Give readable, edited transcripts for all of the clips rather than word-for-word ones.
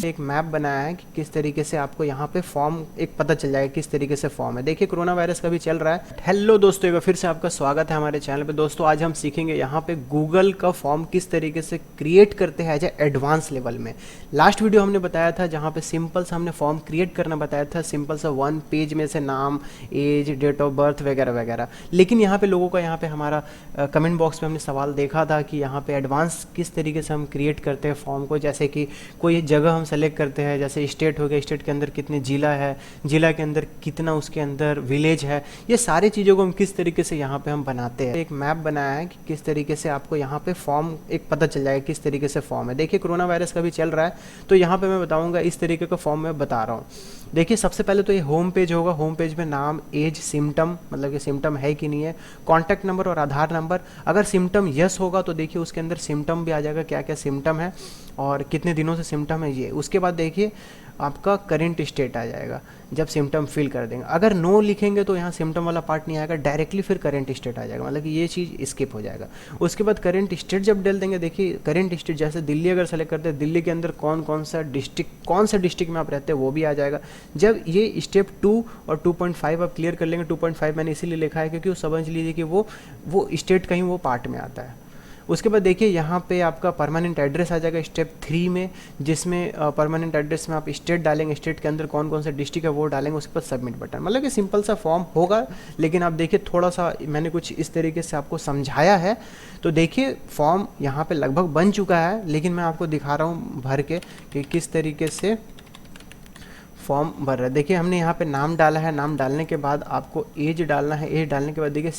एक मैप बनाया है कि किस तरीके से आपको यहाँ पे फॉर्म एक पता चल जाएगा किस तरीके से फॉर्म है। देखिए कोरोना वायरस का भी चल रहा है। हेलो दोस्तों, एक बार फिर से आपका स्वागत है हमारे चैनल पे। दोस्तों आज हम सीखेंगे यहाँ पे गूगल का फॉर्म किस तरीके से क्रिएट करते हैं एज ए एडवांस लेवल में। लास्ट वीडियो हमने बताया था जहाँ पे सिंपल सा हमने फॉर्म क्रिएट करना बताया था, सिंपल सा 1 पेज में से नाम, एज, डेट ऑफ बर्थ वगैरह वगैरह। लेकिन यहाँ पे लोगों का यहाँ पे हमारा कमेंट बॉक्स में हमने सवाल देखा था कि यहाँ पे एडवांस किस तरीके से हम क्रिएट करते हैं फॉर्म को। जैसे कि कोई जगह हम सेलेक्ट करते हैं, जैसे स्टेट हो गया, स्टेट के अंदर कितने ज़िला है, ज़िला के अंदर कितना उसके अंदर विलेज है, ये सारी चीज़ों को हम किस तरीके से यहाँ पे हम बनाते हैं। एक मैप बनाया है कि किस तरीके से आपको यहाँ पे फॉर्म एक पता चल जाएगा किस तरीके से फॉर्म है। देखिए कोरोना वायरस का भी चल रहा है तो यहाँ पे मैं बताऊँगा इस तरीके का फॉर्म मैं बता रहा हूँ। देखिए सबसे पहले तो ये होम पेज होगा। होम पेज में नाम, एज, सिम्टम, मतलब कि सिम्टम है कि नहीं है, कॉन्टैक्ट नंबर और आधार नंबर। अगर सिम्टम यस होगा तो देखिए उसके अंदर सिम्टम भी आ जाएगा, क्या क्या सिम्टम है और कितने दिनों से सिम्टम है ये। उसके बाद देखिए आपका करेंट स्टेट आ जाएगा जब सिम्टम फिल कर देंगे। अगर नो लिखेंगे तो यहाँ सिम्टम वाला पार्ट नहीं आएगा, डायरेक्टली फिर करेंट स्टेट आ जाएगा, मतलब कि ये चीज़ स्किप हो जाएगा। उसके बाद करेंट स्टेट जब डाल देंगे, देखिए करेंट स्टेट जैसे दिल्ली अगर सेलेक्ट करते हैं, दिल्ली के अंदर कौन कौन सा डिस्ट्रिक्ट में आप रहते हैं वो भी आ जाएगा। जब ये स्टेप 2 और 2.5 आप क्लियर कर लेंगे, 2.5 मैंने इसीलिए लिखा है क्योंकि वो समझ लीजिए कि वो स्टेट कहीं वो पार्ट में आता है। उसके बाद देखिए यहाँ पे आपका परमानेंट एड्रेस आ जाएगा स्टेप 3 में, जिसमें परमानेंट एड्रेस में आप स्टेट डालेंगे, स्टेट के अंदर कौन कौन सा डिस्ट्रिक्ट है वो डालेंगे। उसके बाद सबमिट बटन, मतलब कि सिंपल सा फॉर्म होगा। लेकिन आप देखिए थोड़ा सा मैंने कुछ इस तरीके से आपको समझाया है। तो देखिए फॉर्म यहाँ पे लगभग बन चुका है, लेकिन मैं आपको दिखा रहा हूँ भर के कि किस तरीके से फॉर्म भर रहा है। देखिए हमने यहाँ पे नाम डाला है, नाम डालने के बाद आपको एज डालना है, एज डालने के बाद देखिए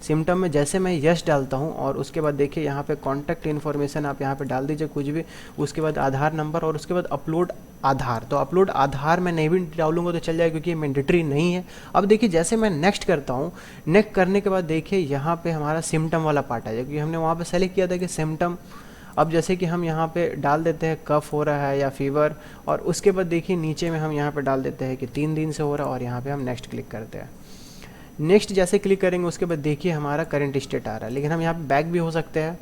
सिम्टम में जैसे मैं यस डालता हूँ और उसके बाद देखिए यहाँ पे कॉन्टैक्ट इन्फॉर्मेशन आप यहाँ पे डाल दीजिए कुछ भी, उसके बाद आधार नंबर और उसके बाद अपलोड आधार। तो अपलोड आधार मैं नहीं भी डालूंगा तो चल जाएगा क्योंकि ये मैंडेटरी नहीं है। अब देखिए जैसे मैं नेक्स्ट करता हूँ, नेक्स्ट करने के बाद देखिए यहाँ पे हमारा सिम्टम वाला पार्ट आ जाएगा क्योंकि हमने वहाँ पे सेलेक्ट किया था कि सिम्टम। अब जैसे कि हम यहाँ पे डाल देते हैं कफ हो रहा है या फीवर, और उसके बाद देखिए नीचे में हम यहाँ पे डाल देते हैं कि 3 दिन से हो रहा है और यहाँ पे हम नेक्स्ट क्लिक करते हैं। नेक्स्ट जैसे क्लिक करेंगे उसके बाद देखिए हमारा करंट स्टेट आ रहा है, लेकिन हम यहाँ पे बैक भी हो सकते हैं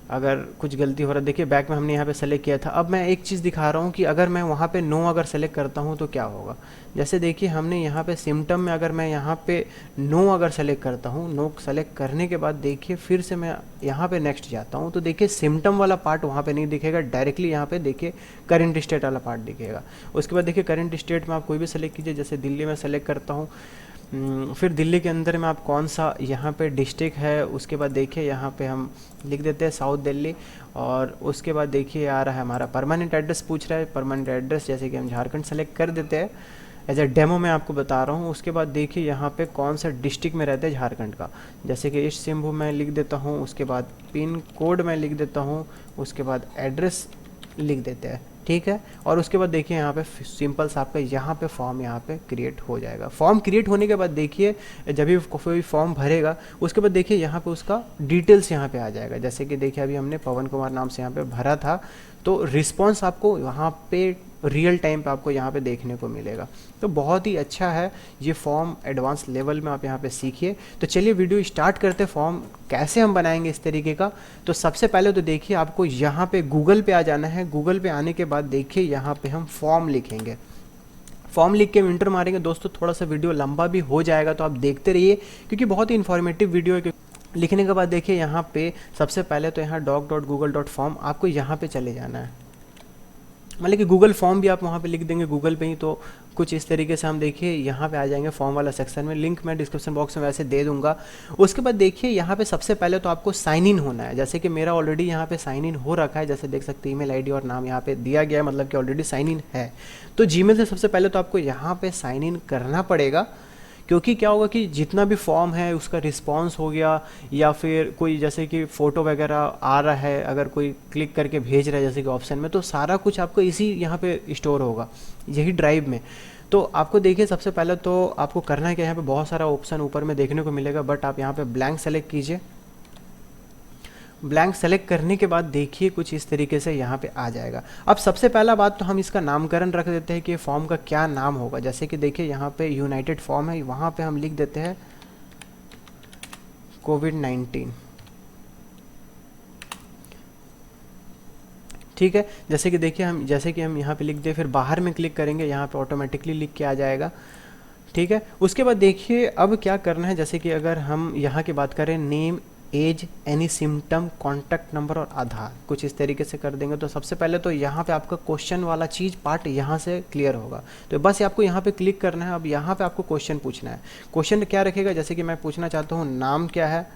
अगर कुछ गलती हो रहा है। देखिए बैक में हमने यहाँ पे सेलेक्ट किया था। अब मैं एक चीज़ दिखा रहा हूँ कि अगर मैं वहाँ पे नो अगर सेलेक्ट करता हूँ तो क्या होगा। जैसे देखिए हमने यहाँ पे सिम्टम में अगर मैं यहाँ पे नो अगर सेलेक्ट करता हूँ, नो सेलेक्ट करने के बाद देखिए फिर से मैं यहाँ पे नेक्स्ट जाता हूँ तो देखिए सिम्टम वाला पार्ट वहाँ पे नहीं दिखेगा, डायरेक्टली यहाँ पे देखिए करंट स्टेट वाला पार्ट दिखेगा। उसके बाद देखिए करंट स्टेट में आप कोई भी सेलेक्ट कीजिए, जैसे दिल्ली में सेलेक्ट करता हूँ। फिर दिल्ली के अंदर में आप कौन सा यहाँ पे डिस्ट्रिक्ट है, उसके बाद देखिए यहाँ पे हम लिख देते हैं साउथ दिल्ली, और उसके बाद देखिए आ रहा है हमारा परमानेंट एड्रेस पूछ रहा है। परमानेंट एड्रेस जैसे कि हम झारखंड सेलेक्ट कर देते हैं, एज ए डेमो मैं आपको बता रहा हूँ। उसके बाद देखिए यहाँ पे कौन सा डिस्ट्रिक्ट में रहते हैं झारखंड का, जैसे कि ईस्ट सिंहभूम मैं लिख देता हूँ। उसके बाद पिन कोड मैं लिख देता हूँ, उसके बाद एड्रेस लिख देते हैं, ठीक है। और उसके बाद देखिए यहाँ पे सिंपल सा आपका यहाँ पे फॉर्म यहाँ पे क्रिएट हो जाएगा। फॉर्म क्रिएट होने के बाद देखिए जब भी कोई फॉर्म भरेगा उसके बाद देखिए यहाँ पे उसका डिटेल्स यहाँ पे आ जाएगा। जैसे कि देखिए अभी हमने पवन कुमार नाम से यहाँ पे भरा था, तो रिस्पॉन्स आपको वहाँ पे रियल टाइम पे आपको यहाँ पे देखने को मिलेगा। तो बहुत ही अच्छा है ये फॉर्म, एडवांस लेवल में आप यहाँ पे सीखिए। तो चलिए वीडियो स्टार्ट करते, फॉर्म कैसे हम बनाएंगे इस तरीके का। तो सबसे पहले तो देखिए आपको यहाँ पे गूगल पे आ जाना है। गूगल पे आने के बाद देखिए यहाँ पे हम फॉर्म लिखेंगे। फॉर्म लिख के इंटर मारेंगे। दोस्तों थोड़ा सा वीडियो लंबा भी हो जाएगा तो आप देखते रहिए क्योंकि बहुत ही इन्फॉर्मेटिव वीडियो है। लिखने के बाद देखिए यहाँ पे सबसे पहले तो यहाँ doc.google.form आपको यहाँ पे चले जाना है, मतलब कि गूगल फॉर्म भी आप वहाँ पे लिख देंगे गूगल पे ही। तो कुछ इस तरीके से हम देखिए यहाँ पे आ जाएंगे फॉर्म वाला सेक्शन में। लिंक मैं डिस्क्रिप्शन बॉक्स में वैसे दे दूंगा। उसके बाद देखिए यहाँ पे सबसे पहले तो आपको साइन इन होना है, जैसे कि मेरा ऑलरेडी यहाँ पे साइन इन हो रखा है। जैसे देख सकते हैं ईमेल आईडी और नाम यहाँ पे दिया गया है, मतलब कि ऑलरेडी साइन इन है। तो जीमेल से सबसे पहले तो आपको यहाँ पे साइन इन करना पड़ेगा, क्योंकि क्या होगा कि जितना भी फॉर्म है उसका रिस्पांस हो गया या फिर कोई जैसे कि फ़ोटो वगैरह आ रहा है, अगर कोई क्लिक करके भेज रहा है जैसे कि ऑप्शन में, तो सारा कुछ आपको इसी यहाँ पे स्टोर होगा, यही ड्राइव में। तो आपको देखिए सबसे पहले तो आपको करना है कि यहाँ पे बहुत सारा ऑप्शन ऊपर में देखने को मिलेगा, बट आप यहाँ पे ब्लैंक सेलेक्ट कीजिए। ब्लैंक सेलेक्ट करने के बाद देखिए कुछ इस तरीके से यहाँ पे आ जाएगा। अब सबसे पहला बात तो हम इसका नामकरण रख देते हैं कि फॉर्म का क्या नाम होगा। जैसे कि देखिए यहाँ पे यूनाइटेड फॉर्म है, वहाँ पे हम लिख देते हैं कोविड-19। ठीक है। जैसे कि हम यहाँ पे लिख दें, फिर बाहर में क्लिक करेंगे, यहाँ पे ऑटोमेटिकली लिख के आ जाएगा। ठीक है। उसके बाद देखिए अब क्या करना है, जैसे कि अगर हम यहाँ की बात करें, name, age, any symptom, contact number और आधार, कुछ इस तरीके से कर देंगे। तो सबसे पहले तो यहाँ पे आपका क्वेश्चन वाला चीज़ पार्ट यहाँ से क्लियर होगा। तो बस आपको यहाँ पे क्लिक करना है। अब यहाँ पे आपको क्वेश्चन पूछना है। क्वेश्चन क्या रखेगा, जैसे कि मैं पूछना चाहता हूँ नाम क्या है,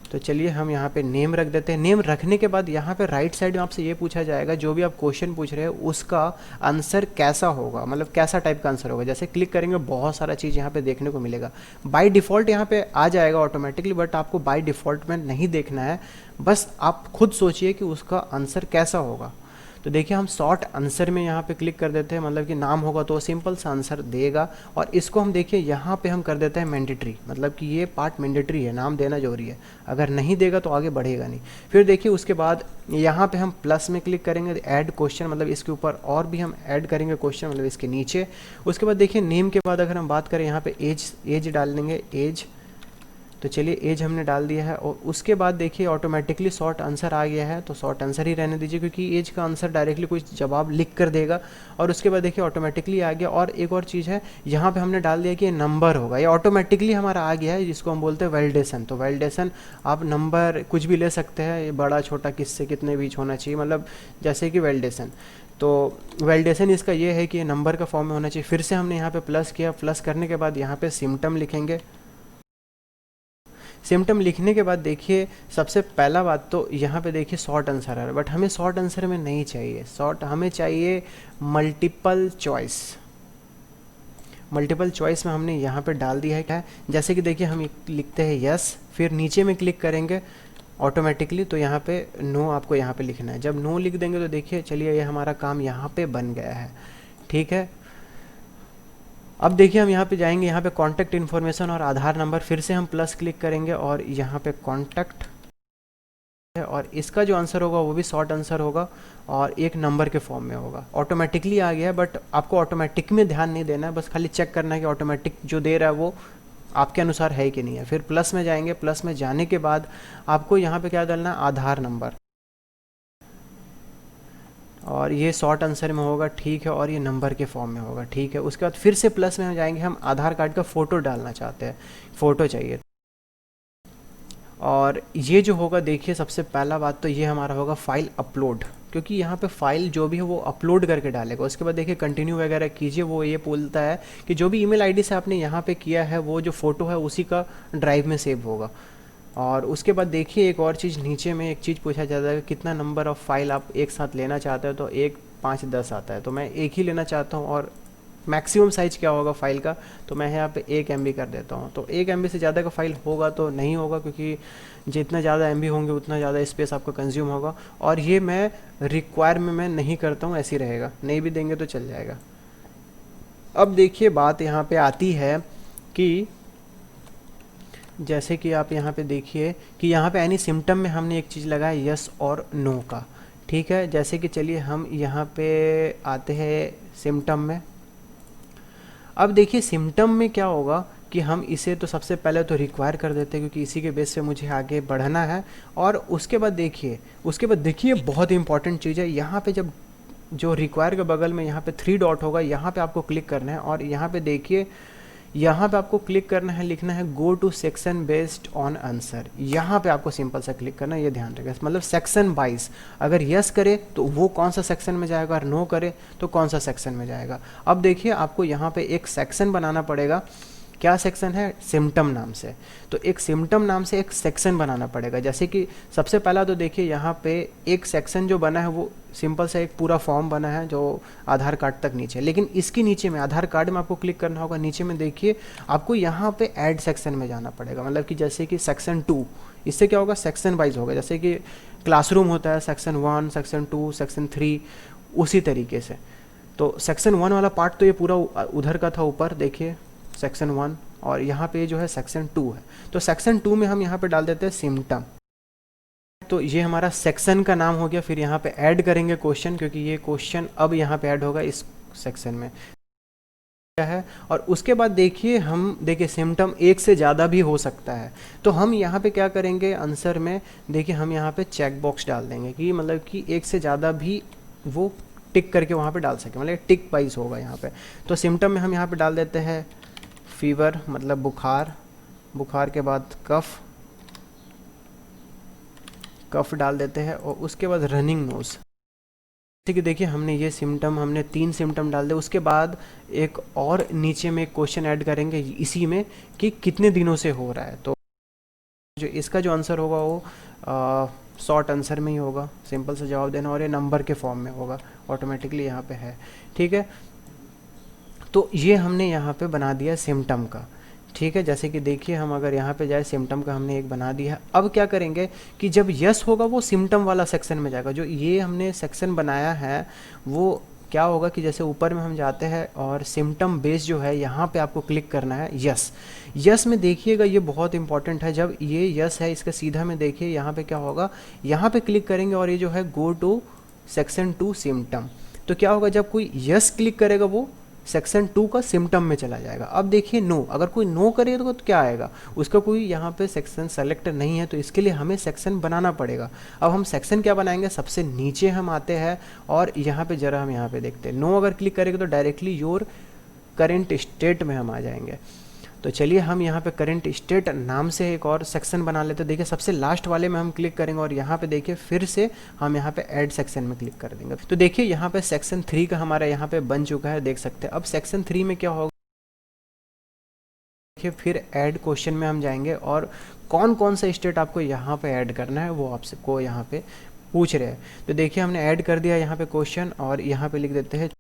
तो चलिए हम यहाँ पे नेम रख देते हैं। नेम रखने के बाद यहाँ पे राइट साइड में आपसे ये पूछा जाएगा, जो भी आप क्वेश्चन पूछ रहे हैं उसका आंसर कैसा होगा, मतलब कैसा टाइप का आंसर होगा। जैसे क्लिक करेंगे बहुत सारा चीज़ यहाँ पे देखने को मिलेगा। बाय डिफ़ॉल्ट यहाँ पे आ जाएगा ऑटोमेटिकली, बट आपको बाय डिफ़ॉल्ट में नहीं देखना है, बस आप खुद सोचिए कि उसका आंसर कैसा होगा। तो देखिए हम शॉर्ट आंसर में यहाँ पे क्लिक कर देते हैं, मतलब कि नाम होगा तो सिंपल सा आंसर देगा। और इसको हम देखिए यहाँ पे हम कर देते हैं मैंडेटरी, मतलब कि ये पार्ट मैंडेटरी है, नाम देना जरूरी है, अगर नहीं देगा तो आगे बढ़ेगा नहीं। फिर देखिए उसके बाद यहाँ पे हम प्लस में क्लिक करेंगे, ऐड क्वेश्चन, मतलब इसके ऊपर और भी हम ऐड करेंगे क्वेश्चन, मतलब इसके नीचे। उसके बाद देखिए नेम के बाद अगर हम बात करें, यहाँ पे एज डाल देंगे, एज। तो चलिए एज हमने डाल दिया है। और उसके बाद देखिए ऑटोमेटिकली शॉर्ट आंसर आ गया है, तो शॉर्ट आंसर ही रहने दीजिए, क्योंकि एज का आंसर डायरेक्टली कोई जवाब लिख कर देगा। और उसके बाद देखिए ऑटोमेटिकली आ गया। और एक और चीज़ है, यहाँ पे हमने डाल दिया कि ये नंबर होगा, ये ऑटोमेटिकली हमारा आ गया है, जिसको हम बोलते हैं वैलिडेशन। तो वैलिडेशन आप नंबर कुछ भी ले सकते हैं, ये बड़ा छोटा किससे कितने बीच होना चाहिए, मतलब जैसे कि वैलिडेशन। तो वैलिडेशन इसका ये है कि ये नंबर का फॉर्म में होना चाहिए। फिर से हमने यहाँ पे प्लस किया, प्लस करने के बाद यहाँ पे सिम्टम लिखेंगे। सिम्टम लिखने के बाद देखिए सबसे पहला बात तो यहाँ पे देखिए शॉर्ट आंसर है, बट हमें शॉर्ट आंसर में नहीं चाहिए शॉर्ट, हमें चाहिए मल्टीपल चॉइस। मल्टीपल चॉइस में हमने यहाँ पे डाल दिया है क्या, जैसे कि देखिए हम लिखते हैं यस, फिर नीचे में क्लिक करेंगे ऑटोमेटिकली, तो यहाँ पे नो आपको यहाँ पे लिखना है। जब नो लिख देंगे तो देखिए चलिए ये हमारा काम यहाँ पे बन गया है। ठीक है। अब देखिए हम यहाँ पे जाएंगे, यहाँ पे कॉन्टैक्ट इन्फॉर्मेशन और आधार नंबर, फिर से हम प्लस क्लिक करेंगे और यहाँ पे कॉन्टैक्ट है, और इसका जो आंसर होगा वो भी शॉर्ट आंसर होगा और एक नंबर के फॉर्म में होगा। ऑटोमेटिकली आ गया है, बट आपको ऑटोमेटिक में ध्यान नहीं देना है, बस खाली चेक करना है कि ऑटोमेटिक जो दे रहा है वो आपके अनुसार है कि नहीं है। फिर प्लस में जाएंगे, प्लस में जाने के बाद आपको यहाँ पे क्या डालना है, आधार नंबर, और ये शॉर्ट आंसर में होगा। ठीक है। और ये नंबर के फॉर्म में होगा। ठीक है। उसके बाद फिर से प्लस में हम जाएंगे, हम आधार कार्ड का फ़ोटो डालना चाहते हैं, फ़ोटो चाहिए। और ये जो होगा देखिए सबसे पहला बात तो ये हमारा होगा फाइल अपलोड, क्योंकि यहाँ पे फाइल जो भी है वो अपलोड करके डालेगा। उसके बाद देखिए कंटिन्यू वगैरह कीजिए, वो ये बोलता है कि जो भी ईमेल आईडी से आपने यहाँ पे किया है वो जो फ़ोटो है उसी का ड्राइव में सेव होगा। और उसके बाद देखिए एक और चीज़, नीचे में एक चीज़ पूछा जाता है कि कितना नंबर ऑफ़ फाइल आप एक साथ लेना चाहते हो, तो 1, 5, 10 आता है, तो मैं एक ही लेना चाहता हूँ। और मैक्सिमम साइज़ क्या होगा फाइल का, तो मैं यहाँ पे 1 MB कर देता हूँ। तो 1 MB से ज़्यादा का फाइल होगा तो नहीं होगा, क्योंकि जितना ज़्यादा MB होंगे उतना ज़्यादा स्पेस आपका कंज्यूम होगा। और ये मैं रिक्वायर में मैं नहीं करता हूँ, ऐसे ही रहेगा, नहीं भी देंगे तो चल जाएगा। अब देखिए बात यहाँ पे आती है कि जैसे कि आप यहाँ पे देखिए कि यहाँ पे एनी सिम्टम में हमने एक चीज़ लगाया यस और नो का। ठीक है। जैसे कि चलिए हम यहाँ पे आते हैं सिम्टम में। अब देखिए सिम्टम में क्या होगा कि हम इसे तो सबसे पहले तो रिक्वायर कर देते हैं, क्योंकि इसी के बेस पे मुझे आगे बढ़ना है। और उसके बाद देखिए बहुत इंपॉर्टेंट चीज़ है, यहाँ पे जब जो रिक्वायर के बगल में यहाँ पे 3 डॉट होगा, यहाँ पे आपको क्लिक करना है। और यहाँ पे देखिए यहाँ पे आपको क्लिक करना है, लिखना है go to section based on answer. यहाँ पे आपको सिंपल सा क्लिक करना है, ये ध्यान रखें, मतलब सेक्शन वाइज, अगर यस करे तो वो कौन सा सेक्शन में जाएगा, और नो करे तो कौन सा सेक्शन में जाएगा। अब देखिए आपको यहाँ पे एक सेक्शन बनाना पड़ेगा। क्या सेक्शन है, सिम्टम नाम से। तो एक सिम्टम नाम से एक सेक्शन बनाना पड़ेगा। जैसे कि सबसे पहला तो देखिए यहाँ पे एक सेक्शन जो बना है वो सिंपल सा एक पूरा फॉर्म बना है जो आधार कार्ड तक नीचे, लेकिन इसके नीचे में आधार कार्ड में आपको क्लिक करना होगा। नीचे में देखिए आपको यहाँ पे ऐड सेक्शन में जाना पड़ेगा, मतलब कि जैसे कि सेक्शन 2, इससे क्या होगा, सेक्शन वाइज होगा। जैसे कि क्लासरूम होता है सेक्शन 1, सेक्शन 2, सेक्शन 3, उसी तरीके से। तो सेक्शन 1 वाला पार्ट तो ये पूरा उधर का था, ऊपर देखिए सेक्शन 1, और यहाँ पे जो है सेक्शन 2 है। तो सेक्शन 2 में हम यहाँ पे डाल देते हैं सिम्टम। तो ये हमारा सेक्शन का नाम हो गया। फिर यहाँ पे ऐड करेंगे क्वेश्चन, क्योंकि ये क्वेश्चन अब यहाँ पे ऐड होगा इस सेक्शन में। है। और उसके बाद देखिए हम देखिए सिम्टम एक से ज़्यादा भी हो सकता है, तो हम यहाँ पे क्या करेंगे आंसर में, देखिए हम यहाँ पे चेक बॉक्स डाल देंगे कि मतलब कि एक से ज़्यादा भी वो टिक करके वहाँ पे डाल सके, मतलब टिक वाइज होगा यहाँ पे। तो सिम्टम में हम यहाँ पे डाल देते हैं फीवर मतलब बुखार, बुखार के बाद कफ, कफ डाल देते हैं, और उसके बाद रनिंग नोज़। जैसे कि देखिए हमने ये सिम्टम, हमने 3 सिम्टम डाल दिए। उसके बाद एक और नीचे में एक क्वेश्चन ऐड करेंगे इसी में कि कितने दिनों से हो रहा है। तो जो इसका जो आंसर होगा वो शॉर्ट आंसर में ही होगा, सिंपल सा जवाब देना, और ये नंबर के फॉर्म में होगा, ऑटोमेटिकली यहाँ पे है। ठीक है, तो ये हमने यहाँ पे बना दिया सिम्टम का। ठीक है, जैसे कि देखिए हम अगर यहाँ पे जाए, सिम्टम का हमने एक बना दिया। अब क्या करेंगे कि जब यस होगा वो सिम्टम वाला सेक्शन में जाएगा। जो ये हमने सेक्शन बनाया है वो क्या होगा कि जैसे ऊपर में हम जाते हैं और सिम्टम बेस जो है यहाँ पे आपको क्लिक करना है यस। यस में देखिएगा ये बहुत इंपॉर्टेंट है, जब ये यस है इसका सीधा में देखिए यहाँ पे क्या होगा, यहाँ पे क्लिक करेंगे और ये जो है गो टू सेक्शन 2 सिम्टम। तो क्या होगा जब कोई यस क्लिक करेगा वो सेक्शन 2 का सिम्टम में चला जाएगा। अब देखिए नो, अगर कोई नो करेगा तो क्या आएगा, उसका कोई यहाँ पे सेक्शन सेलेक्ट नहीं है, तो इसके लिए हमें सेक्शन बनाना पड़ेगा। अब हम सेक्शन क्या बनाएंगे, सबसे नीचे हम आते हैं और यहाँ पे जरा हम यहाँ पे देखते हैं, नो अगर क्लिक करेंगे तो डायरेक्टली योर करेंट स्टेट में हम आ जाएंगे। तो चलिए हम यहाँ पे करंट स्टेट नाम से एक और सेक्शन बना लेते हैं। देखिए सबसे लास्ट वाले में हम क्लिक करेंगे और यहाँ पे देखिए फिर से हम यहाँ पे ऐड सेक्शन में क्लिक कर देंगे। तो देखिए यहाँ पे सेक्शन 3 का हमारा यहाँ पे बन चुका है, देख सकते हैं। अब सेक्शन 3 में क्या होगा, देखिए फिर ऐड क्वेश्चन में हम जाएंगे और कौन कौन सा स्टेट आपको यहाँ पे ऐड करना है वो आपसे को यहाँ पे पूछ रहे हैं। तो देखिए हमने ऐड कर दिया यहाँ पे क्वेश्चन, और यहाँ पे लिख देते हैं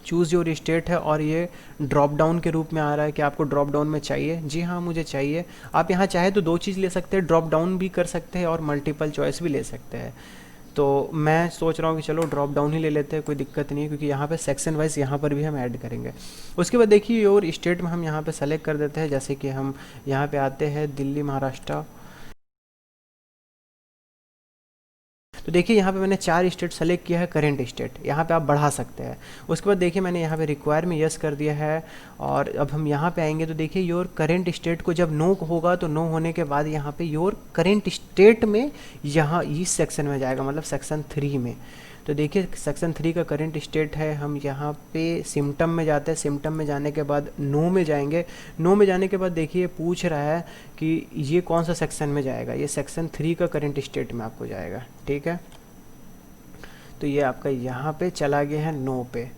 चूज़ योर स्टेट है, और ये ड्रॉप डाउन के रूप में आ रहा है कि आपको ड्रॉप डाउन में चाहिए। जी हाँ मुझे चाहिए। आप यहाँ चाहे तो 2 चीज़ ले सकते हैं, ड्रॉप डाउन भी कर सकते हैं और मल्टीपल चॉइस भी ले सकते हैं। तो मैं सोच रहा हूँ कि चलो ड्रॉप डाउन ही ले लेते हैं, कोई दिक्कत नहीं है, क्योंकि यहाँ पे सेक्शन वाइज यहाँ पर भी हम ऐड करेंगे। उसके बाद देखिए योर स्टेट में हम यहाँ पे सेलेक्ट कर देते हैं, जैसे कि हम यहाँ पे आते हैं दिल्ली महाराष्ट्र। तो देखिए यहाँ पे मैंने 4 स्टेट सेलेक्ट किया है, करंट स्टेट, यहाँ पे आप बढ़ा सकते हैं। उसके बाद देखिए मैंने यहाँ पे रिक्वायर में यस कर दिया है, और अब हम यहाँ पे आएंगे तो देखिए योर करंट स्टेट को जब नो होगा तो नो होने के बाद यहाँ पे योर करंट स्टेट में यहाँ इस सेक्शन में जाएगा, मतलब सेक्शन 3 में। तो देखिए सेक्शन 3 का करंट स्टेट है, हम यहाँ पे सिम्टम में जाते हैं, सिम्टम में जाने के बाद नो में जाएंगे। नो में जाने के बाद देखिए पूछ रहा है कि ये कौन सा सेक्शन में जाएगा, ये सेक्शन 3 का करंट स्टेट में आपको जाएगा। ठीक है, तो ये आपका यहाँ पे चला गया है नो पे।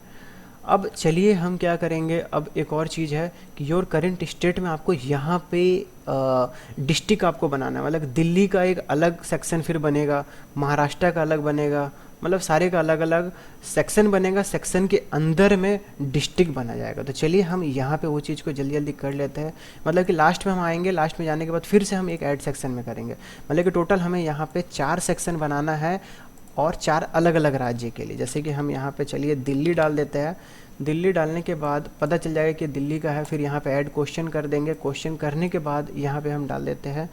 अब चलिए हम क्या करेंगे, अब एक और चीज़ है कि योर करंट स्टेट में आपको यहाँ पे डिस्ट्रिक्ट आपको बनाना है, मतलब दिल्ली का एक अलग सेक्शन फिर बनेगा, महाराष्ट्र का अलग बनेगा, मतलब सारे का अलग अलग सेक्शन बनेगा, सेक्शन के अंदर में डिस्ट्रिक्ट बना जाएगा। तो चलिए हम यहाँ पे वो चीज़ को जल्दी जल्दी कर लेते हैं, मतलब कि लास्ट में हम आएंगे, लास्ट में जाने के बाद फिर से हम एक ऐड सेक्शन में करेंगे, मतलब कि टोटल हमें यहाँ पे 4 सेक्शन बनाना है, और 4 अलग अलग राज्य के लिए। जैसे कि हम यहाँ पे चलिए दिल्ली डाल देते हैं, दिल्ली डालने के बाद पता चल जाएगा कि दिल्ली का है, फिर यहाँ पे ऐड क्वेश्चन कर देंगे। क्वेश्चन करने के बाद यहाँ पे हम डाल देते हैं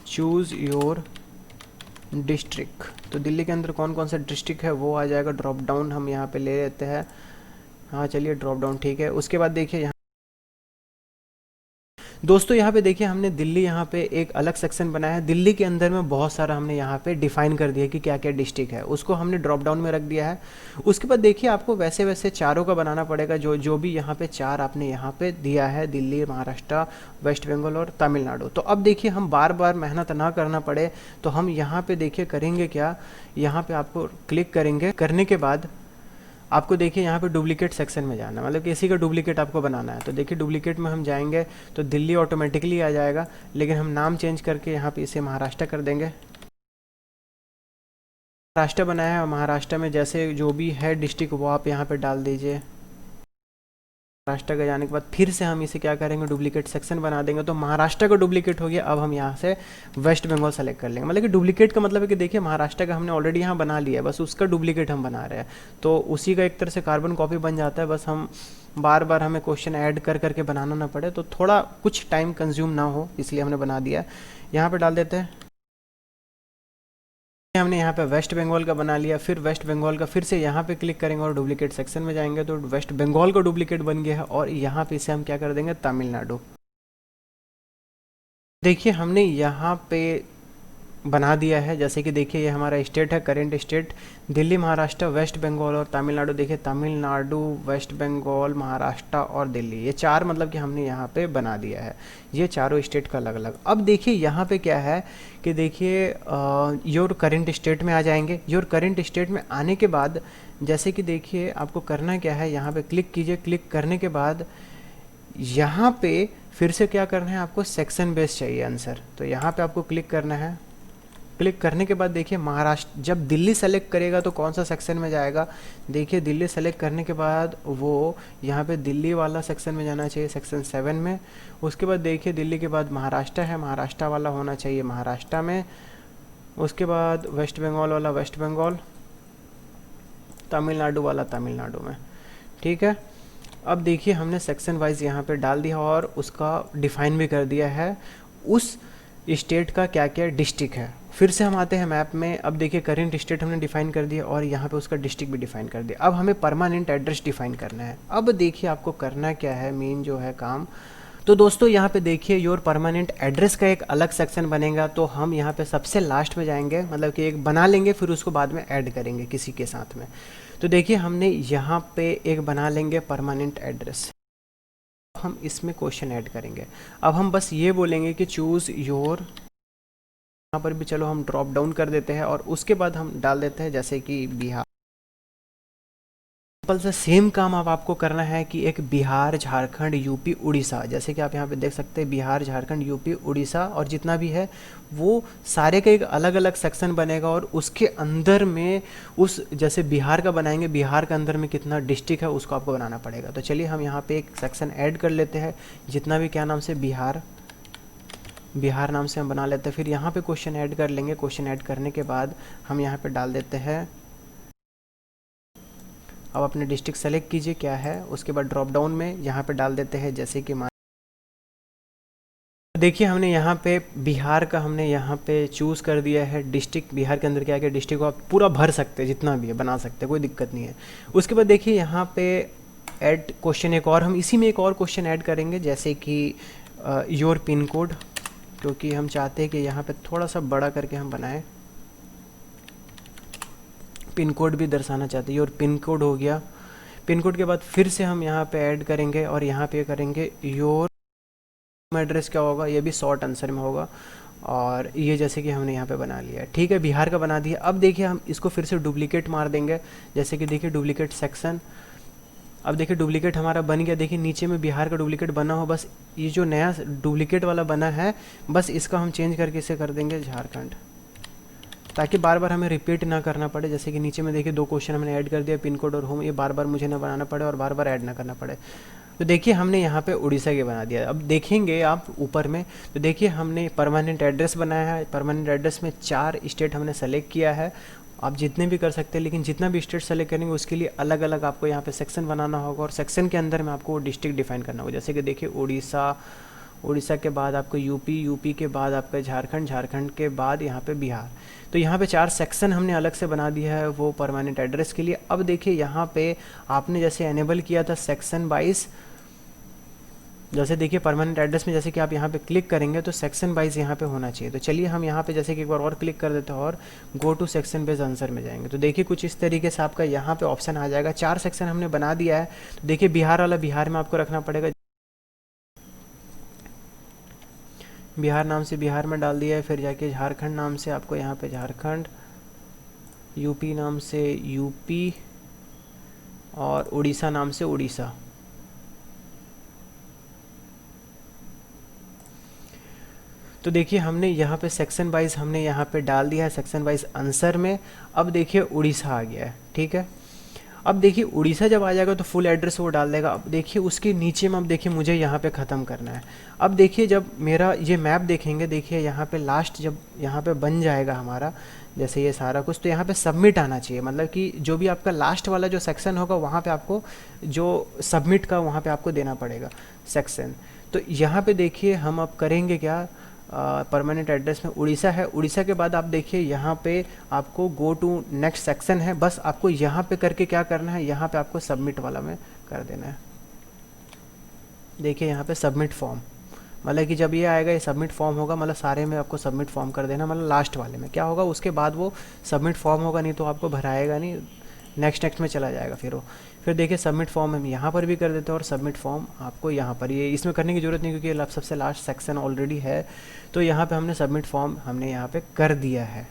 चूज़ योर डिस्ट्रिक्ट। तो दिल्ली के अंदर कौन कौन सा डिस्ट्रिक्ट है वो आ जाएगा, ड्रॉप डाउन हम यहाँ पे ले लेते हैं। हाँ चलिए ड्रॉप डाउन ठीक है। उसके बाद देखिए यहाँ दोस्तों यहाँ पे देखिए हमने दिल्ली यहाँ पे एक अलग सेक्शन बनाया है, दिल्ली के अंदर में बहुत सारा हमने यहाँ पे डिफाइन कर दिया कि क्या क्या डिस्ट्रिक्ट है, उसको हमने ड्रॉप डाउन में रख दिया है। उसके बाद देखिए आपको वैसे वैसे चारों का बनाना पड़ेगा, जो जो भी यहाँ पे 4 आपने यहाँ पे दिया है, दिल्ली, महाराष्ट्र, वेस्ट बंगाल और तमिलनाडु। तो अब देखिए हम बार बार मेहनत ना करना पड़े तो हम यहाँ पे देखिए करेंगे क्या, यहाँ पे आपको क्लिक करेंगे, करने के बाद आपको देखिए यहाँ पे डुप्लीकेट सेक्शन में जाना है, मतलब कि इसी का डुप्लीकेट आपको बनाना है। तो देखिए डुप्लीकेट में हम जाएंगे तो दिल्ली ऑटोमेटिकली आ जाएगा, लेकिन हम नाम चेंज करके यहाँ पे इसे महाराष्ट्र कर देंगे। महाराष्ट्र बनाया है, महाराष्ट्र में जैसे जो भी है डिस्ट्रिक्ट वो आप यहाँ पे डाल दीजिए। महाराष्ट्र का जाने के बाद फिर से हम इसे क्या करेंगे, डुप्लीकेट सेक्शन बना देंगे। तो महाराष्ट्र का डुप्लीकेट हो गया। अब हम यहाँ से वेस्ट बंगाल सेलेक्ट कर लेंगे, मतलब कि डुप्लीकेट का मतलब है कि देखिए महाराष्ट्र का हमने ऑलरेडी यहाँ बना लिया है, बस उसका डुप्लीकेट हम बना रहे हैं, तो उसी का एक तरह से कार्बन कॉपी बन जाता है। बस हम बार बार हमें क्वेश्चन ऐड कर करके बनाना ना पड़े, तो थोड़ा कुछ टाइम कंज्यूम ना हो, इसलिए हमने बना दिया। यहाँ पर डाल देते हैं हमने यहाँ पे वेस्ट बंगाल का बना लिया, फिर वेस्ट बंगाल का फिर से यहाँ पे क्लिक करेंगे और डुप्लीकेट सेक्शन में जाएंगे तो वेस्ट बंगाल का डुप्लीकेट बन गया है और यहाँ पे इसे हम क्या कर देंगे, तमिलनाडु। देखिए हमने यहाँ पे बना दिया है, जैसे कि देखिए ये हमारा स्टेट है, करेंट स्टेट दिल्ली, महाराष्ट्र, वेस्ट बंगाल और तमिलनाडु। देखिए तमिलनाडु, वेस्ट बंगाल, महाराष्ट्र और दिल्ली, ये चार मतलब कि हमने यहाँ पे बना दिया है, ये चारों स्टेट का अलग अलग। अब देखिए यहाँ पे क्या है कि देखिए योर करेंट स्टेट में आ जाएंगे। योर करेंट स्टेट में आने के बाद जैसे कि देखिए आपको करना क्या है, यहाँ पे क्लिक कीजिए। क्लिक करने के बाद यहाँ पे फिर से क्या करना है, आपको सेक्शन बेस चाहिए आंसर, तो यहाँ पे आपको क्लिक करना है। क्लिक करने के बाद देखिए महाराष्ट्र, जब दिल्ली सेलेक्ट करेगा तो कौन सा सेक्शन में जाएगा, देखिए दिल्ली सेलेक्ट करने के बाद वो यहाँ पे दिल्ली वाला सेक्शन में जाना चाहिए, सेक्शन 7 में। उसके बाद देखिए दिल्ली के बाद महाराष्ट्र है, महाराष्ट्र वाला होना चाहिए महाराष्ट्र में। उसके बाद वेस्ट बंगाल वाला वेस्ट बंगाल, तमिलनाडु वाला तमिलनाडु में, ठीक है। अब देखिए हमने सेक्शन वाइज यहाँ पे डाल दिया और उसका डिफाइन भी कर दिया है, उस स्टेट का क्या क्या डिस्ट्रिक्ट है। फिर से हम आते हैं मैप में। अब देखिए करेंट स्टेट हमने डिफाइन कर दिया और यहाँ पे उसका डिस्ट्रिक्ट भी डिफाइन कर दिया। अब हमें परमानेंट एड्रेस डिफाइन करना है। अब देखिए आपको करना क्या है, मेन जो है काम, तो दोस्तों यहाँ पे देखिए योर परमानेंट एड्रेस का एक अलग सेक्शन बनेगा, तो हम यहाँ पे सबसे लास्ट में जाएंगे, मतलब कि एक बना लेंगे फिर उसको बाद में ऐड करेंगे किसी के साथ में। तो देखिए हमने यहाँ पे एक बना लेंगे परमानेंट एड्रेस, हम इसमें क्वेश्चन ऐड करेंगे। अब हम बस ये बोलेंगे कि चूज़ योर, यहाँ पर भी चलो हम ड्रॉप डाउन कर देते हैं और उसके बाद हम डाल देते हैं जैसे कि बिहार। सिंपल सा सेम काम अब आपको करना है कि एक बिहार, झारखंड, यूपी, उड़ीसा, जैसे कि आप यहाँ पे देख सकते हैं बिहार, झारखंड, यूपी, उड़ीसा और जितना भी है वो सारे का एक अलग अलग सेक्शन बनेगा और उसके अंदर में उस जैसे बिहार का बनाएंगे, बिहार के अंदर में कितना डिस्ट्रिक्ट है उसको आपको बनाना पड़ेगा। तो चलिए हम यहाँ पे एक सेक्शन ऐड कर लेते हैं, जितना भी क्या नाम से बिहार, बिहार नाम से हम बना लेते हैं। फिर यहाँ पे क्वेश्चन ऐड कर लेंगे। क्वेश्चन ऐड करने के बाद हम यहाँ पे डाल देते हैं, अब अपने डिस्ट्रिक्ट सेलेक्ट कीजिए क्या है, उसके बाद ड्रॉप डाउन में यहाँ पे डाल देते हैं जैसे कि देखिए हमने यहाँ पे बिहार का हमने यहाँ पे चूज़ कर दिया है डिस्ट्रिक्ट। बिहार के अंदर क्या क्या डिस्ट्रिक्ट को आप पूरा भर सकते हैं, जितना भी है बना सकते हैं, कोई दिक्कत नहीं है। उसके बाद देखिए यहाँ पे ऐड क्वेश्चन एक और, हम इसी में एक और क्वेश्चन ऐड करेंगे जैसे कि योर पिन कोड, क्योंकि हम चाहते हैं कि यहाँ पे थोड़ा सा बड़ा करके हम बनाएं, पिन कोड भी दर्शाना चाहते हैं। और पिन कोड हो गया। पिन कोड के बाद फिर से हम यहाँ पे ऐड करेंगे और यहाँ पे करेंगे योर एड्रेस, क्या होगा ये भी शॉर्ट आंसर में होगा। और ये जैसे कि हमने यहाँ पे बना लिया, ठीक है, बिहार का बना दिया। अब देखिए हम इसको फिर से डुप्लीकेट मार देंगे, जैसे कि देखिए डुप्लीकेट सेक्शन। अब देखिए डुप्लीकेट हमारा बन गया। देखिए नीचे में बिहार का डुप्लीकेट बना हो, बस ये जो नया डुप्लीकेट वाला बना है बस इसका हम चेंज करके इसे कर देंगे झारखंड, ताकि बार बार हमें रिपीट ना करना पड़े। जैसे कि नीचे में देखिए 2 क्वेश्चन हमने ऐड कर दिया, पिन कोड और होम, ये बार बार मुझे ना बनाना पड़े और बार बार ऐड ना करना पड़े। तो देखिए हमने यहाँ पे उड़ीसा के बना दिया। अब देखेंगे आप ऊपर में, तो देखिए हमने परमानेंट एड्रेस बनाया है। परमानेंट एड्रेस में 4 स्टेट हमने सेलेक्ट किया है। आप जितने भी कर सकते हैं, लेकिन जितना भी स्टेट सेलेक्ट करेंगे उसके लिए अलग अलग आपको यहाँ पे सेक्शन बनाना होगा और सेक्शन के अंदर में आपको डिस्ट्रिक्ट डिफाइन करना होगा। जैसे कि देखिए उड़ीसा, उड़ीसा के बाद आपको यूपी, यूपी के बाद आपका झारखंड, झारखंड के बाद यहाँ पे बिहार। तो यहाँ पे 4 सेक्शन हमने अलग से बना दिया है वो परमानेंट एड्रेस के लिए। अब देखिए यहाँ पे आपने जैसे एनेबल किया था सेक्शन वाइज, जैसे देखिए परमानेंट एड्रेस में जैसे कि आप यहाँ पे क्लिक करेंगे तो सेक्शन वाइज यहाँ पे होना चाहिए। तो चलिए हम यहाँ पे जैसे कि एक बार और क्लिक कर देते हैं और go to section based answer में जाएंगे। तो देखिए कुछ इस तरीके से आपका यहाँ पे ऑप्शन आ जाएगा। 4 सेक्शन हमने बना दिया है। तो देखिए बिहार वाला बिहार में आपको रखना पड़ेगा, बिहार नाम से बिहार में डाल दिया है। फिर जाके झारखंड नाम से आपको यहाँ पे झारखंड, यूपी नाम से यूपी और उड़ीसा नाम से उड़ीसा। तो देखिए हमने यहाँ पे सेक्शन वाइज हमने यहाँ पे डाल दिया है, सेक्शन वाइज आंसर में। अब देखिए उड़ीसा आ गया है, ठीक है। अब देखिए उड़ीसा जब आ जाएगा तो फुल एड्रेस वो डाल देगा। अब देखिए उसके नीचे में अब देखिए मुझे यहाँ पे ख़त्म करना है। अब देखिए जब मेरा ये मैप देखेंगे, देखिए यहाँ पे लास्ट जब यहाँ पे बन जाएगा हमारा जैसे ये सारा कुछ, तो यहाँ पे सबमिट आना चाहिए। मतलब कि जो भी आपका लास्ट वाला जो सेक्शन होगा वहाँ पे आपको जो सबमिट का वहाँ पे आपको देना पड़ेगा सेक्शन। तो यहाँ पे देखिए हम अब करेंगे क्या, परमानेंट एड्रेस में उड़ीसा है। उड़ीसा के बाद आप देखिए यहाँ पे आपको गो टू नेक्स्ट सेक्शन है, बस आपको यहाँ पे करके क्या करना है, यहाँ पे आपको सबमिट वाला में कर देना है। देखिए यहाँ पे सबमिट फॉर्म, मतलब कि जब ये आएगा ये सबमिट फॉर्म होगा, मतलब सारे में आपको सबमिट फॉर्म कर देना, मतलब लास्ट वाले में क्या होगा उसके बाद वो सबमिट फॉर्म होगा, नहीं तो आपको भराएगा नहीं, नेक्स्ट में चला जाएगा फिर वो। फिर देखिए सबमिट फॉर्म हम यहाँ पर भी कर देते हैं और सबमिट फॉर्म आपको यहाँ पर, ये इसमें करने की ज़रूरत नहीं क्योंकि सबसे लास्ट सेक्शन ऑलरेडी है। तो यहाँ पे हमने सबमिट फॉर्म हमने यहाँ पे कर दिया है।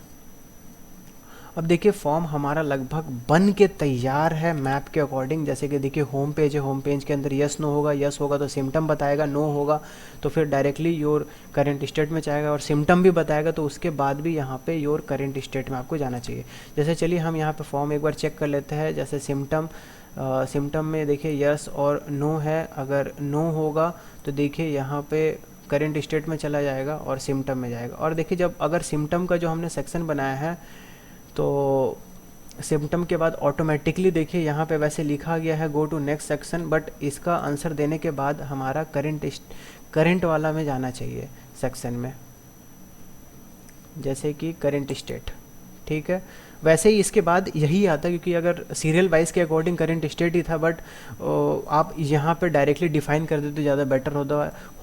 अब देखिए फॉर्म हमारा लगभग बन के तैयार है मैप के अकॉर्डिंग। जैसे कि देखिए होम पेज है, होम पेज के अंदर यस नो होगा, यस होगा तो सिम्टम बताएगा, नो होगा तो फिर डायरेक्टली योर करेंट स्टेट में जाएगा, और सिम्टम भी बताएगा तो उसके बाद भी यहाँ पे योर करेंट स्टेट में आपको जाना चाहिए। जैसे चलिए हम यहाँ पे फॉर्म एक बार चेक कर लेते हैं। जैसे सिम्टम में देखिए यस और नो है, अगर नो होगा तो देखिए यहाँ पे करेंट स्टेट में चला जाएगा और सिम्टम में जाएगा। और देखिए जब अगर सिम्टम का जो हमने सेक्शन बनाया है तो सिम्टम के बाद ऑटोमेटिकली देखिए यहाँ पे वैसे लिखा गया है go to next section, but इसका आंसर देने के बाद हमारा करंट वाला में जाना चाहिए सेक्शन में, जैसे कि करंट स्टेट। ठीक है, वैसे ही इसके बाद यही आता है क्योंकि अगर सीरियल वाइज के अकॉर्डिंग करंट स्टेट ही था, बट आप यहाँ पे डायरेक्टली डिफाइन कर देते तो ज़्यादा बेटर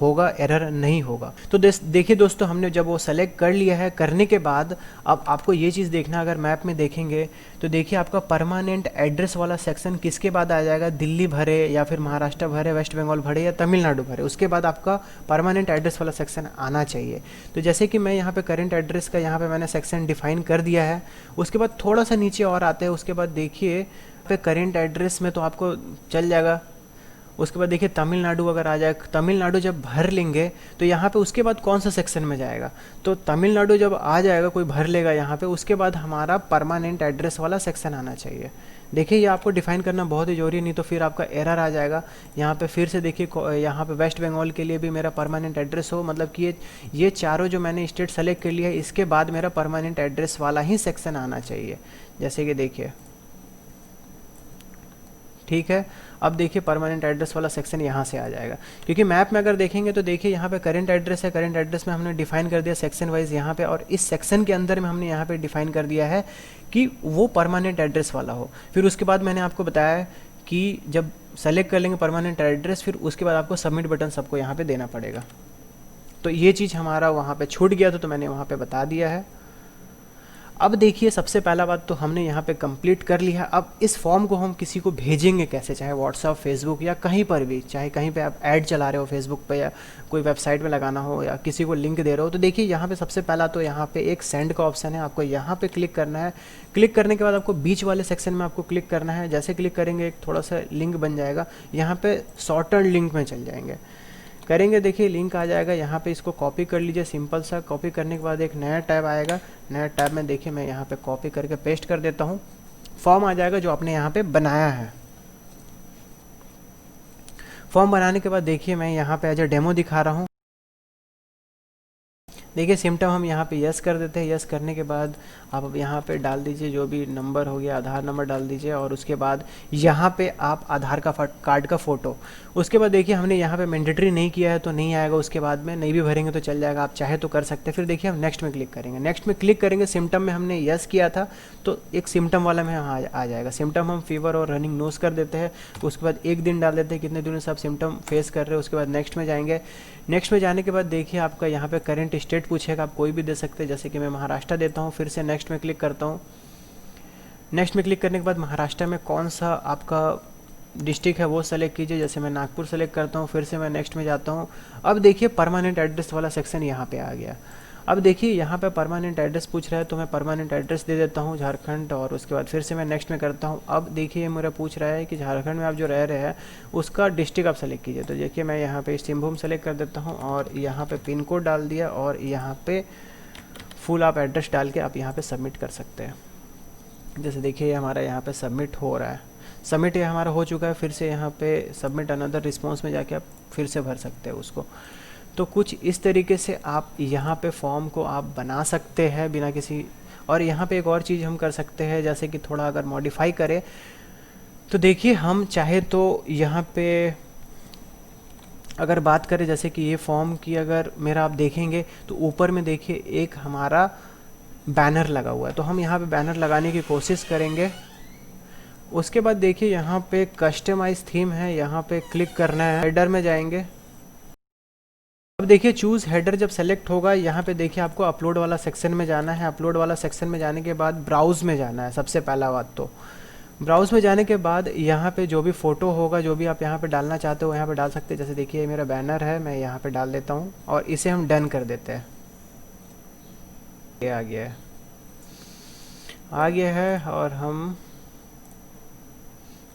होगा, एरर नहीं होगा। तो देखिए दोस्तों हमने जब वो सेलेक्ट कर लिया है, करने के बाद अब आपको ये चीज़ देखना, अगर मैप में देखेंगे तो देखिए आपका परमानेंट एड्रेस वाला सेक्शन किसके बाद आ जाएगा, दिल्ली भरे या फिर महाराष्ट्र भरे, वेस्ट बंगाल भरे या तमिलनाडु भरे, उसके बाद आपका परमानेंट एड्रेस वाला सेक्शन आना चाहिए। तो जैसे कि मैं यहाँ पे करंट एड्रेस का यहाँ पे मैंने सेक्शन डिफाइन कर दिया है। उसके बाद थोड़ा सा नीचे और आते हैं, उसके बाद देखिए पे करेंट एड्रेस में तो आपको चल जाएगा। उसके बाद देखिए तमिलनाडु अगर आ जाए, तमिलनाडु जब भर लेंगे तो यहाँ पे उसके बाद कौन सा सेक्शन में जाएगा, तो तमिलनाडु जब आ जाएगा कोई भर लेगा यहाँ पे, उसके बाद हमारा परमानेंट एड्रेस वाला सेक्शन आना चाहिए। देखिए ये आपको डिफाइन करना बहुत ही जरूरी है, नहीं तो फिर आपका एरर आ जाएगा। यहाँ पे फिर से देखिए यहाँ पे वेस्ट बंगाल के लिए भी मेरा परमानेंट एड्रेस हो, मतलब कि ये चारों जो मैंने स्टेट सेलेक्ट कर लिया है इसके बाद मेरा परमानेंट एड्रेस वाला ही सेक्शन आना चाहिए। जैसे कि देखिए ठीक है, अब देखिए परमानेंट एड्रेस वाला सेक्शन यहाँ से आ जाएगा, क्योंकि मैप में अगर देखेंगे तो देखिए यहाँ पे करंट एड्रेस है, करंट एड्रेस में हमने डिफाइन कर दिया सेक्शन वाइज यहाँ पे, और इस सेक्शन के अंदर में हमने यहाँ पे डिफाइन कर दिया है कि वो परमानेंट एड्रेस वाला हो। फिर उसके बाद मैंने आपको बताया कि जब सेलेक्ट कर लेंगे परमानेंट एड्रेस, फिर उसके बाद आपको सबमिट बटन सबको यहाँ पे देना पड़ेगा। तो ये चीज़ हमारा वहाँ पे छूट गया था, तो मैंने वहाँ पे बता दिया है। अब देखिए सबसे पहला बात तो हमने यहाँ पे कंप्लीट कर लिया है। अब इस फॉर्म को हम किसी को भेजेंगे कैसे, चाहे व्हाट्सअप, फेसबुक या कहीं पर भी, चाहे कहीं पे आप ऐड चला रहे हो फेसबुक पे या कोई वेबसाइट में लगाना हो या किसी को लिंक दे रहे हो, तो देखिए यहाँ पे सबसे पहला तो यहाँ पे एक सेंड का ऑप्शन है, आपको यहाँ पे क्लिक करना है। क्लिक करने के बाद आपको बीच वाले सेक्शन में आपको क्लिक करना है। जैसे क्लिक करेंगे एक थोड़ा सा लिंक बन जाएगा, यहाँ पे सॉर्टेड लिंक में चल जाएंगे, करेंगे देखिए लिंक आ जाएगा। यहाँ पे इसको कॉपी कर लीजिए, सिंपल सा कॉपी करने के बाद एक नया टैब आएगा, नया टैब में देखिए मैं यहाँ पे कॉपी करके पेस्ट कर देता हूँ, फॉर्म आ जाएगा जो आपने यहाँ पे बनाया है। फॉर्म बनाने के बाद देखिए मैं यहाँ पे एज ए डेमो दिखा रहा हूँ। देखिए सिम्टम हम यहाँ पे यस कर देते हैं। यस करने के बाद आप अब यहाँ पे डाल दीजिए जो भी नंबर हो गया, आधार नंबर डाल दीजिए, और उसके बाद यहाँ पे आप आधार का कार्ड का फ़ोटो। उसके बाद देखिए हमने यहाँ पे मैंडेटरी नहीं किया है तो नहीं आएगा, उसके बाद में नहीं भी भरेंगे तो चल जाएगा, आप चाहे तो कर सकते हैं। फिर देखिए हम नेक्स्ट में क्लिक करेंगे, नेक्स्ट में क्लिक करेंगे, सिम्टम में हमने यस किया था तो एक सिम्टम वाला में आ जाएगा। सिम्टम हम फीवर और रनिंग नोज कर देते हैं, उसके बाद एक दिन डाल देते हैं कितने दिनों से आप सिम्टम फेस कर रहे हो। उसके बाद नेक्स्ट में जाएंगे, नेक्स्ट में जाने के बाद देखिए आपका यहाँ पे करंट स्टेट पूछेगा, आप कोई भी दे सकते हैं, जैसे कि मैं महाराष्ट्र देता हूँ। फिर से नेक्स्ट में क्लिक करता हूँ। नेक्स्ट में क्लिक करने के बाद महाराष्ट्र में कौन सा आपका डिस्ट्रिक्ट है वो सेलेक्ट कीजिए, जैसे मैं नागपुर सेलेक्ट करता हूँ। फिर से मैं नेक्स्ट में जाता हूँ। अब देखिए परमानेंट एड्रेस वाला सेक्शन यहाँ पे आ गया। अब देखिए यहाँ पे परमानेंट एड्रेस पूछ रहा है तो मैं परमानेंट एड्रेस दे देता हूँ झारखंड, और उसके बाद फिर से मैं नेक्स्ट में करता हूँ। अब देखिए मेरा पूछ रहा है कि झारखंड में आप जो रह रहे हैं उसका डिस्ट्रिक्ट आप सेलेक्ट कीजिए, तो देखिए मैं यहाँ पे सिंहभूम सेलेक्ट कर देता हूँ और यहाँ पे पिन कोड डाल दिया, और यहाँ पे फुल आप एड्रेस डाल के आप यहाँ पे सबमिट कर सकते हैं। जैसे देखिए हमारा यहाँ पे सबमिट हो रहा है, सबमिट ये हमारा हो चुका है। फिर से यहाँ पे सबमिट अनदर रिस्पॉन्स में जाके आप फिर से भर सकते हैं उसको। तो कुछ इस तरीके से आप यहाँ पे फॉर्म को आप बना सकते हैं बिना किसी, और यहाँ पे एक और चीज़ हम कर सकते हैं, जैसे कि थोड़ा अगर मॉडिफाई करें तो देखिए हम चाहे तो यहाँ पे अगर बात करें जैसे कि ये फॉर्म की, अगर मेरा आप देखेंगे तो ऊपर में देखिए एक हमारा बैनर लगा हुआ है, तो हम यहाँ पे बैनर लगाने की कोशिश करेंगे। उसके बाद देखिए यहाँ पे कस्टमाइज थीम है, यहाँ पे क्लिक करना है, हेडर में जाएंगे। अब देखिए चूज़ हेडर जब सेलेक्ट होगा, यहाँ पे देखिए आपको अपलोड वाला सेक्शन में जाना है। अपलोड वाला सेक्शन में जाने के बाद ब्राउज़ में जाना है। सबसे पहला बात तो ब्राउज़ में जाने के बाद यहाँ पे जो भी फ़ोटो होगा, जो भी आप यहाँ पे डालना चाहते हो यहाँ पे डाल सकते हैं। जैसे देखिए मेरा बैनर है, मैं यहाँ पे डाल देता हूँ और इसे हम डन कर देते हैं। ये आ गया है, आ गया है, और हम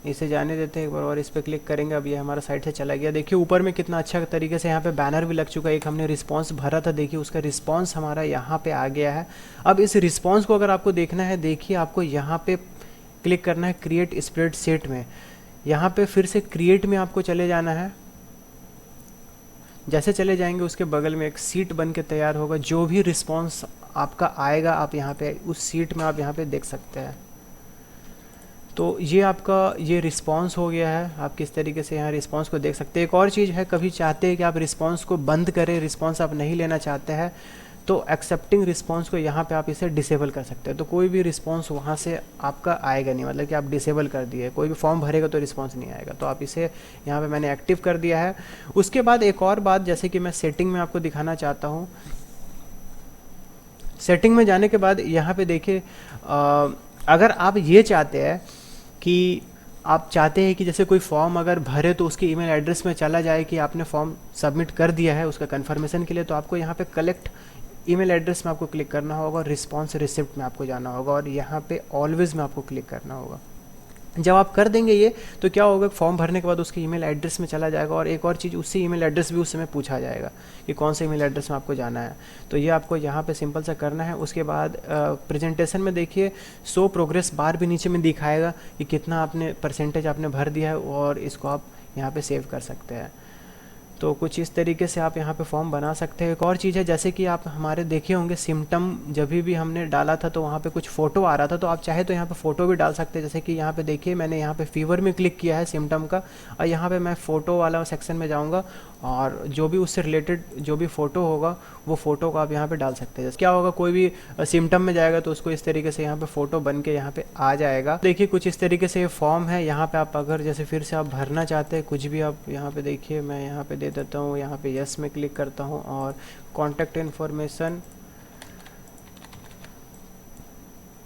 इसे जाने देते हैं एक बार और इस पर क्लिक करेंगे। अब ये हमारा साइड से चला गया। देखिए ऊपर में कितना अच्छा तरीके से यहाँ पे बैनर भी लग चुका है। एक हमने रिस्पांस भरा था, देखिए उसका रिस्पांस हमारा यहाँ पे आ गया है। अब इस रिस्पांस को अगर आपको देखना है, देखिए आपको यहाँ पे क्लिक करना है क्रिएट स्प्रेडशीट में। यहाँ पे फिर से क्रिएट में आपको चले जाना है। जैसे चले जाएंगे उसके बगल में एक सीट बन के तैयार होगा। जो भी रिस्पॉन्स आपका आएगा आप यहाँ पे उस सीट में आप यहाँ पे देख सकते हैं। तो ये आपका ये रिस्पांस हो गया है। आप किस तरीके से यहाँ रिस्पांस को देख सकते हैं। एक और चीज़ है, कभी चाहते हैं कि आप रिस्पांस को बंद करें, रिस्पांस आप नहीं लेना चाहते हैं, तो एक्सेप्टिंग रिस्पांस को यहाँ पे आप इसे डिसेबल कर सकते हैं। तो कोई भी रिस्पांस वहाँ से आपका आएगा नहीं, मतलब कि आप डिसेबल कर दिए, कोई भी फॉर्म भरेगा तो रिस्पांस नहीं आएगा। तो आप इसे यहाँ पे मैंने एक्टिव कर दिया है। उसके बाद एक और बात, जैसे कि मैं सेटिंग में आपको दिखाना चाहता हूँ। सेटिंग में जाने के बाद यहाँ पे देखिए अगर आप ये चाहते हैं कि आप चाहते हैं कि जैसे कोई फॉर्म अगर भरे तो उसके ईमेल एड्रेस में चला जाए कि आपने फॉर्म सबमिट कर दिया है उसका कंफर्मेशन के लिए, तो आपको यहाँ पे कलेक्ट ईमेल एड्रेस में आपको क्लिक करना होगा, रिस्पांस रिसिप्ट में आपको जाना होगा और यहाँ पे ऑलवेज में आपको क्लिक करना होगा। जब आप कर देंगे ये, तो क्या होगा, फॉर्म भरने के बाद उसके ईमेल एड्रेस में चला जाएगा। और एक और चीज़, उससे ईमेल एड्रेस भी उस समय पूछा जाएगा कि कौन से ईमेल एड्रेस में आपको जाना है। तो ये आपको यहाँ पे सिंपल सा करना है। उसके बाद प्रेजेंटेशन में देखिए शो प्रोग्रेस बार भी नीचे में दिखाएगा कि कितना आपने परसेंटेज आपने भर दिया है, और इसको आप यहाँ पर सेव कर सकते हैं। तो कुछ इस तरीके से आप यहाँ पे फॉर्म बना सकते हैं। एक और चीज़ है, जैसे कि आप हमारे देखे होंगे सिम्टम जब भी हमने डाला था तो वहाँ पे कुछ फ़ोटो आ रहा था, तो आप चाहे तो यहाँ पे फ़ोटो भी डाल सकते हैं। जैसे कि यहाँ पे देखिए मैंने यहाँ पे फीवर में क्लिक किया है सिम्टम का, और यहाँ पे मैं फ़ोटो वाला सेक्शन में जाऊँगा और जो भी उससे रिलेटेड जो भी फ़ोटो होगा वो फ़ोटो को आप यहाँ पे डाल सकते हैं। जैसे क्या होगा, कोई भी सिम्टम में जाएगा तो उसको इस तरीके से यहाँ पे फ़ोटो बन के यहाँ पे आ जाएगा। देखिए कुछ इस तरीके से ये फॉर्म है। यहाँ पे आप अगर जैसे फिर से आप भरना चाहते हैं कुछ भी, आप यहाँ पे देखिए मैं यहाँ पे दे देता हूँ, यहाँ पे यस में क्लिक करता हूँ और कॉन्टैक्ट इन्फॉर्मेशन,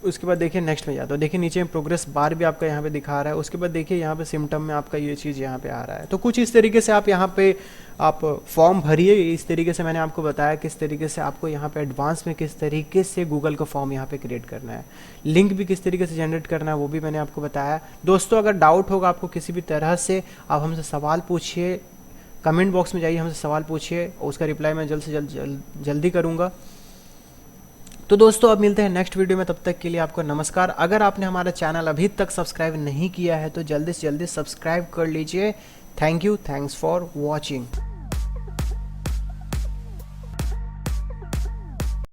उसके बाद देखिए नेक्स्ट में जाता हूँ। देखिए नीचे में प्रोग्रेस बार भी आपका यहाँ पे दिखा रहा है। उसके बाद देखिए यहाँ पे सिम्टम में आपका ये चीज़ यहाँ पे आ रहा है। तो कुछ इस तरीके से आप यहाँ पे आप फॉर्म भरिए। इस तरीके से मैंने आपको बताया किस तरीके से आपको यहाँ पे एडवांस में किस तरीके से गूगल का फॉर्म यहाँ पे क्रिएट करना है, लिंक भी किस तरीके से जनरेट करना है वो भी मैंने आपको बताया। दोस्तों अगर डाउट होगा आपको किसी भी तरह से, आप हमसे सवाल पूछिए, कमेंट बॉक्स में जाइए, हमसे सवाल पूछिए, उसका रिप्लाई मैं जल्द से जल्दी करूँगा। तो दोस्तों अब मिलते हैं नेक्स्ट वीडियो में, तब तक के लिए आपको नमस्कार। अगर आपने हमारा चैनल अभी तक सब्सक्राइब नहीं किया है तो जल्दी से जल्दी सब्सक्राइब कर लीजिए। Thank you, thanks for watching.